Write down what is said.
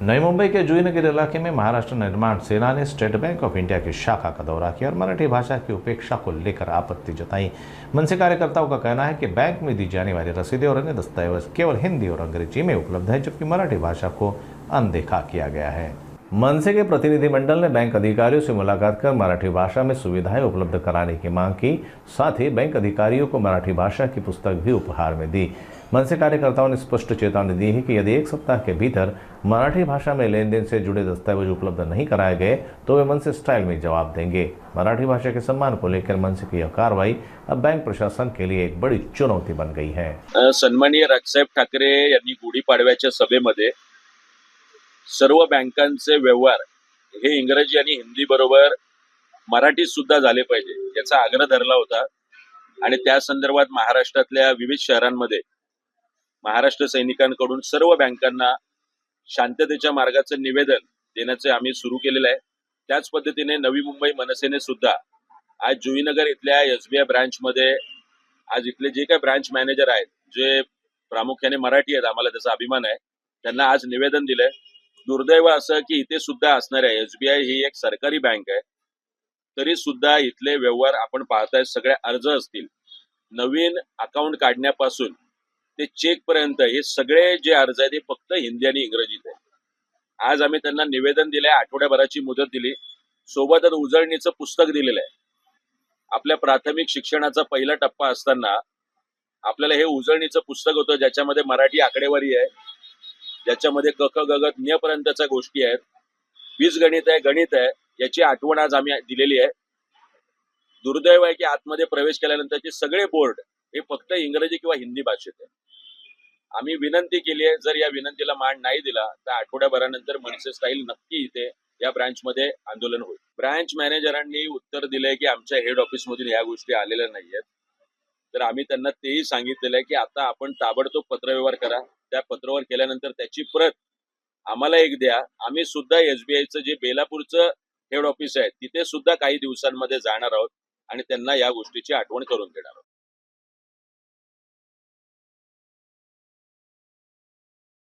नई मुंबई के जुईनगर इलाके में महाराष्ट्र निर्माण सेना ने स्टेट बैंक ऑफ इंडिया की शाखा का दौरा किया और मराठी भाषा की उपेक्षा को लेकर आपत्ति जताई। मनसे कार्यकर्ताओं का कहना है कि बैंक में दी जाने वाली रसीदें और अन्य दस्तावेज केवल हिंदी और अंग्रेजी में उपलब्ध है, जबकि मराठी भाषा को अनदेखा किया गया है। मनसे के प्रतिनिधिमंडल ने बैंक अधिकारियों से मुलाकात कर मराठी भाषा में सुविधाएं उपलब्ध कराने की मांग की। साथ ही बैंक अधिकारियों को मराठी भाषा की पुस्तक भी उपहार में दी। मनसे कार्यकर्ताओं ने स्पष्ट चेतावनी दी है कि यदि एक सप्ताह के भीतर मराठी भाषा में लेन देन से जुड़े दस्तावेज उपलब्ध नहीं कराए गए तो वे मनसे स्टाइल में जवाब देंगे। मराठी भाषा के सम्मान को लेकर मनसे की यह कार्रवाई अब बैंक प्रशासन के लिए एक बड़ी चुनौती बन गई है। सन्माननीय राजसाहेब ठाकरे यांनी गुढीपाडव्याच्या सभेमध्ये सर्व बँकांचे व्यवहार हे इंग्रजी आणि हिंदी बरोबर मराठीत सुद्धा झाले पाहिजे याचा आग्रह धरला होता आणि त्या संदर्भात महाराष्ट्रातल्या विविध शहरांमध्ये महाराष्ट्र सैनिकांकडून सर्व बँकांना शांततेच्या मार्गाचं निवेदन देण्याचे आम्ही सुरू केलेलं आहे। त्याच पद्धतीने नवी मुंबई मनसेने सुद्धा आज जुईनगर इथल्या एसबीआय ब्रांच मध्ये आज इथले जे काही ब्रांच मॅनेजर आहेत जे प्रामुख्याने मराठी आहेत, आम्हाला त्याचा अभिमान आहे, त्यांना आज निवेदन दिलंय। दुर्दैव असं की इथे सुद्धा असणाऱ्या एसबीआय ही एक सरकारी बँक आहे, तरी सुद्धा इथले व्यवहार आपण पाहताय सगळे अर्ज असतील, नवीन अकाउंट काढण्यापासून ते चेक पर्यंत हे सगळे जे अर्ज आहेत ते फक्त हिंदी आणि इंग्रजीत आहे। आज आम्ही त्यांना निवेदन दिलंय, आठवड्याभराची मुदत दिली, सोबतच उजळणीचं पुस्तक दिलेलं आहे। आपल्या प्राथमिक शिक्षणाचा पहिला टप्पा असताना आपल्याला हे उजळणीचं पुस्तक होतं ज्याच्यामध्ये मराठी आकडेवारी आहे, ज्याच्यामध्ये क ख ग घ ज्ञ पर्यंतच्या गोष्टी आहेत, बीजगणित आहे, गणित आहे, याची आठवण आज आम्ही दिलेली आहे। दुर्दैव आहे की आतमध्ये प्रवेश केल्यानंतरचे सगळे बोर्ड हे फक्त इंग्रजी किंवा हिंदी भाषेत आहे। आम्ही विनंती केली आहे, जर या विनंतीला मान नाही दिला तर आठवड्याभरानंतर मनसे स्टाईल नक्की इथे या ब्रांच मध्ये आंदोलन होईल। ब्रांच मॅनेजरांनी उत्तर दिलंय की आमच्या हेड ऑफिस मधून या गोष्टी आलेल्या नाहीयेत, तर आम्ही त्यांना तेही सांगितलेलं आहे की आता आपण ताबडतोब पत्रव्यवहार करा, त्या पत्रव्यवहार केल्यानंतर त्याची प्रत आम्हाला एक द्या। आम्ही सुद्धा एसबीआयचं जे बेलापूरचं हेड ऑफिस आहे तिथे सुद्धा काही दिवसांमध्ये जाणार आहोत आणि त्यांना या गोष्टीची आठवण करून देणार आहोत।